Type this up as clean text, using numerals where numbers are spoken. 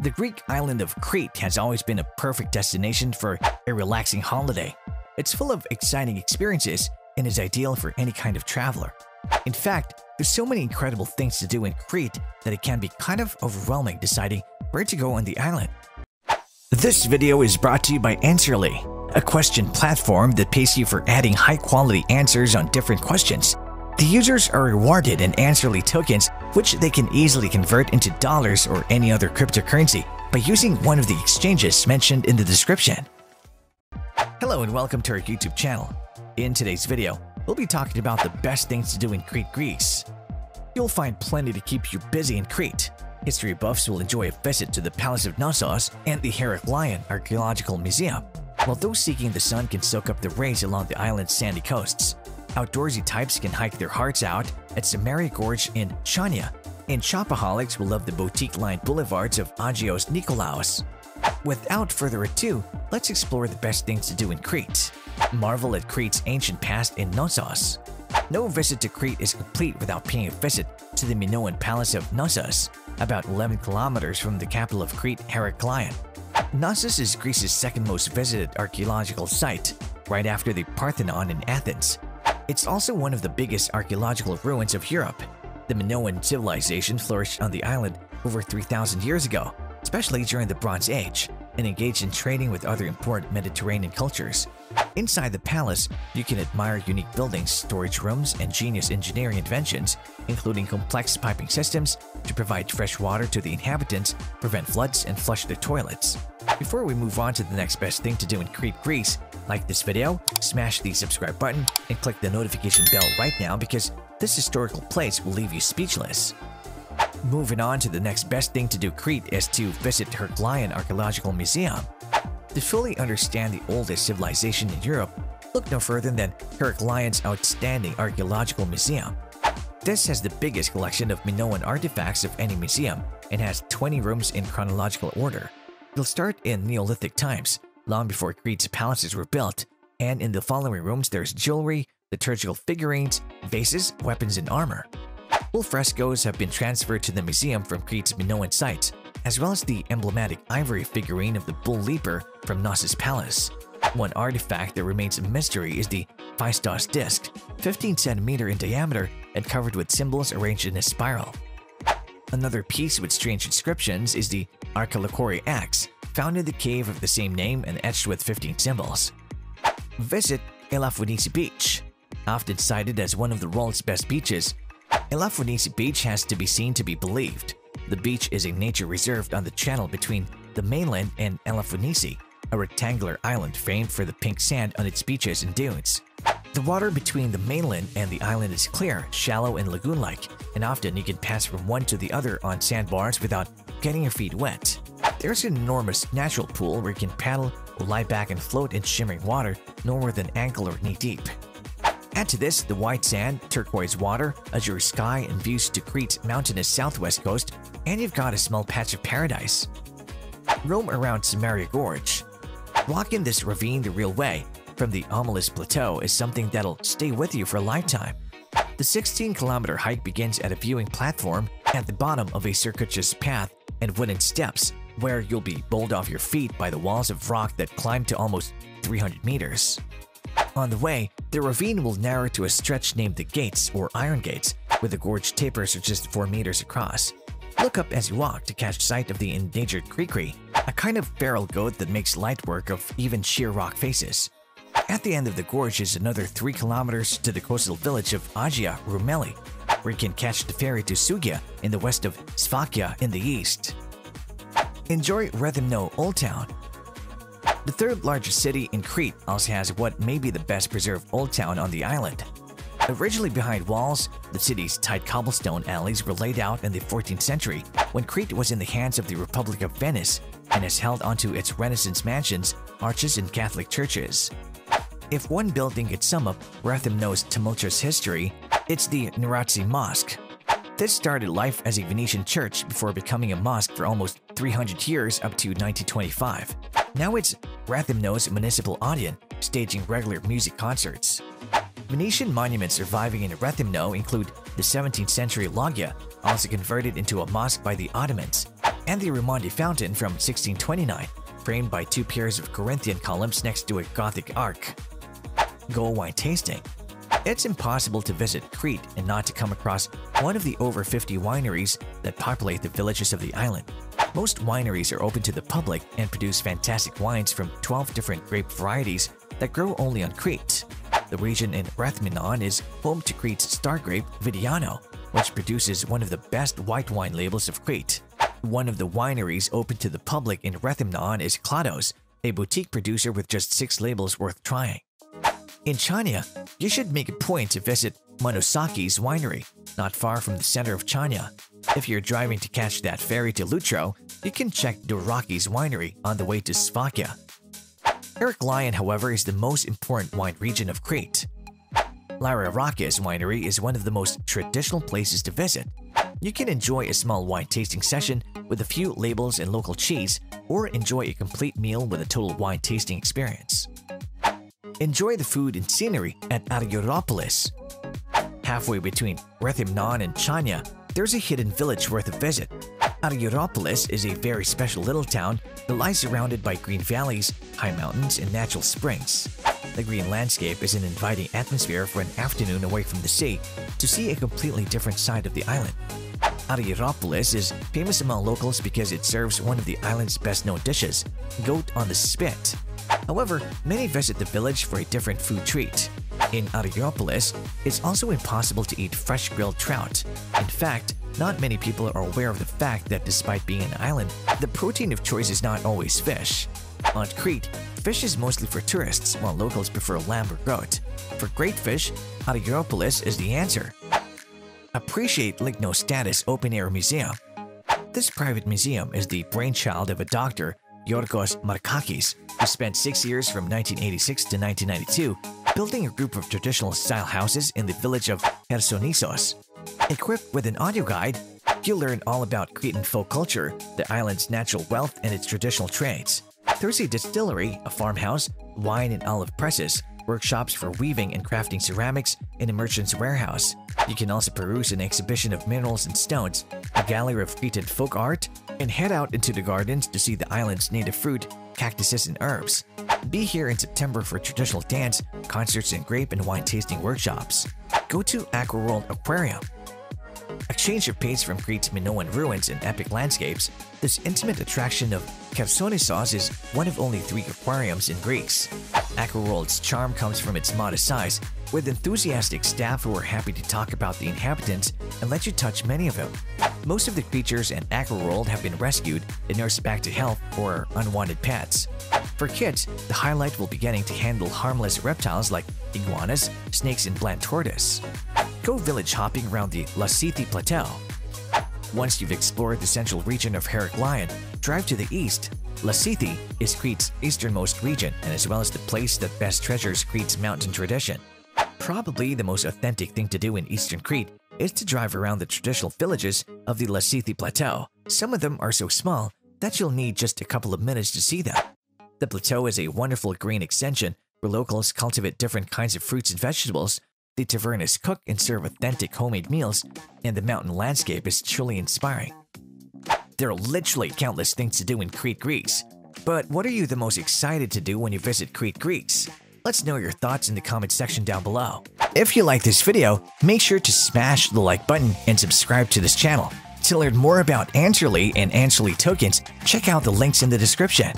The Greek island of Crete has always been a perfect destination for a relaxing holiday. It's full of exciting experiences and is ideal for any kind of traveler. In fact, there's so many incredible things to do in Crete that it can be kind of overwhelming deciding where to go on the island. This video is brought to you by Answerly, a question platform that pays you for adding high-quality answers on different questions. The users are rewarded in Answerly tokens, which they can easily convert into dollars or any other cryptocurrency by using one of the exchanges mentioned in the description. Hello and welcome to our YouTube channel. In today's video, we'll be talking about the best things to do in Crete, Greece. You'll find plenty to keep you busy in Crete. History buffs will enjoy a visit to the Palace of Knossos and the Heraklion Archaeological Museum, while those seeking the sun can soak up the rays along the island's sandy coasts. Outdoorsy types can hike their hearts out at Samaria Gorge in Chania, and shopaholics will love the boutique-lined boulevards of Agios Nikolaos. Without further ado, let's explore the best things to do in Crete. Marvel at Crete's ancient past in Knossos. No visit to Crete is complete without paying a visit to the Minoan Palace of Knossos, about 11 kilometers from the capital of Crete, Heraklion. Knossos is Greece's second most visited archaeological site, right after the Parthenon in Athens. It's also one of the biggest archaeological ruins of Europe. The Minoan civilization flourished on the island over 3,000 years ago, especially during the Bronze Age, and engaged in trading with other important Mediterranean cultures. Inside the palace, you can admire unique buildings, storage rooms, and genius engineering inventions, including complex piping systems to provide fresh water to the inhabitants, prevent floods, and flush their toilets. Before we move on to the next best thing to do in Crete, Greece, like this video, smash the subscribe button, and click the notification bell right now because this historical place will leave you speechless. Moving on to the next best thing to do Crete is to visit Heraklion Archaeological Museum. To fully understand the oldest civilization in Europe, look no further than Heraklion's outstanding archaeological museum. This has the biggest collection of Minoan artifacts of any museum and has 20 rooms in chronological order. It'll start in Neolithic times, long before Crete's palaces were built, and in the following rooms there's jewelry, liturgical figurines, vases, weapons, and armor. Full frescoes have been transferred to the museum from Crete's Minoan sites, as well as the emblematic ivory figurine of the bull leaper from Knossos Palace. One artifact that remains a mystery is the Phaistos disc, 15 cm in diameter and covered with symbols arranged in a spiral. Another piece with strange inscriptions is the Archelokori axe, found in the cave of the same name and etched with 15 symbols. Visit Elafonisi Beach. Often cited as one of the world's best beaches, Elafonisi Beach has to be seen to be believed. The beach is a nature reserve on the channel between the mainland and Elafonisi, a rectangular island famed for the pink sand on its beaches and dunes. The water between the mainland and the island is clear, shallow, and lagoon-like, and often you can pass from one to the other on sandbars without getting your feet wet. There's an enormous natural pool where you can paddle or lie back and float in shimmering water no more than ankle or knee deep. Add to this the white sand, turquoise water, azure sky, and views to Crete's mountainous southwest coast, and you've got a small patch of paradise. Roam around Samaria Gorge. Walking this ravine the real way from the Omelis Plateau is something that'll stay with you for a lifetime. The 16-kilometer hike begins at a viewing platform at the bottom of a circuitous path and wooden steps, where you'll be bowled off your feet by the walls of rock that climb to almost 300 meters. On the way, the ravine will narrow to a stretch named the Gates or Iron Gates, where the gorge tapers to just 4 meters across. Look up as you walk to catch sight of the endangered Krikri, a kind of feral goat that makes light work of even sheer rock faces. At the end of the gorge is another 3 kilometers to the coastal village of Agia Rumeli, where you can catch the ferry to Sugia in the west of Sfakia in the east. Enjoy Rethymno Old Town. The third largest city in Crete also has what may be the best preserved old town on the island. Originally behind walls, the city's tight cobblestone alleys were laid out in the 14th century when Crete was in the hands of the Republic of Venice and has held onto its Renaissance mansions, arches, and Catholic churches. If one building could sum up Rethymno's tumultuous history, it's the Neratsi Mosque. This started life as a Venetian church before becoming a mosque for almost 300 years up to 1925. Now it's Rethymno's municipal audience, staging regular music concerts. Venetian monuments surviving in Rethymno include the 17th century loggia, also converted into a mosque by the Ottomans, and the Raimondi Fountain from 1629, framed by two pairs of Corinthian columns next to a Gothic arch. Go wine tasting. It's impossible to visit Crete and not to come across one of the over 50 wineries that populate the villages of the island. Most wineries are open to the public and produce fantastic wines from 12 different grape varieties that grow only on Crete. The region in Rethymnon is home to Crete's star grape, Vidiano, which produces one of the best white wine labels of Crete. One of the wineries open to the public in Rethymnon is Klados, a boutique producer with just 6 labels worth trying. In Chania, you should make a point to visit Monosaki's winery, not far from the center of Chania. If you're driving to catch that ferry to Lutro, you can check Doraki's winery on the way to Sfakia. Heraklion, however, is the most important wine region of Crete. Larorakis winery is one of the most traditional places to visit. You can enjoy a small wine tasting session with a few labels and local cheese, or enjoy a complete meal with a total wine tasting experience. Enjoy the food and scenery at Argyropolis. Halfway between Rethymnon and Chania, there's a hidden village worth a visit. Argyropolis is a very special little town that lies surrounded by green valleys, high mountains, and natural springs. The green landscape is an inviting atmosphere for an afternoon away from the sea to see a completely different side of the island. Argyropolis is famous among locals because it serves one of the island's best-known dishes, goat on the spit. However, many visit the village for a different food treat. In Argyropolis, it's also impossible to eat fresh grilled trout. In fact, not many people are aware of the fact that despite being an island, the protein of choice is not always fish. On Crete, fish is mostly for tourists, while locals prefer lamb or goat. For great fish, Argyropolis is the answer. Appreciate Lignostatis Open Air Museum. This private museum is the brainchild of a doctor, Yorgos Markakis, who spent 6 years from 1986 to 1992 building a group of traditional style houses in the village of Chersonissos. Equipped with an audio guide, you'll learn all about Cretan folk culture, the island's natural wealth, and its traditional trades. There's a distillery, a farmhouse, wine and olive presses, workshops for weaving and crafting ceramics, and a merchant's warehouse. You can also peruse an exhibition of minerals and stones, a gallery of Cretan folk art, and head out into the gardens to see the island's native fruit, cactuses, and herbs. Be here in September for traditional dance, concerts, and grape and wine tasting workshops. Go to Aquaworld Aquarium. Exchange of pace from Crete's Minoan ruins and epic landscapes, this intimate attraction of Chersonissos is one of only 3 aquariums in Greece. Aquaworld's charm comes from its modest size, with enthusiastic staff who are happy to talk about the inhabitants and let you touch many of them. Most of the creatures in Aquaworld have been rescued and nursed back to health or are unwanted pets. For kids, the highlight will be getting to handle harmless reptiles like iguanas, snakes, and bland tortoise. Go village hopping around the Lassithi Plateau. Once you've explored the central region of Heraklion, drive to the east. Lassithi is Crete's easternmost region and as well as the place that best treasures Crete's mountain tradition. Probably the most authentic thing to do in eastern Crete is to drive around the traditional villages of the Lassithi Plateau. Some of them are so small that you'll need just a couple of minutes to see them. The plateau is a wonderful green extension where locals cultivate different kinds of fruits and vegetables. The tavernas cook and serve authentic homemade meals, and the mountain landscape is truly inspiring. There are literally countless things to do in Crete, Greece. But what are you the most excited to do when you visit Crete, Greece? Let's know your thoughts in the comment section down below. If you like this video, make sure to smash the like button and subscribe to this channel. To learn more about Answerly and Answerly tokens, check out the links in the description.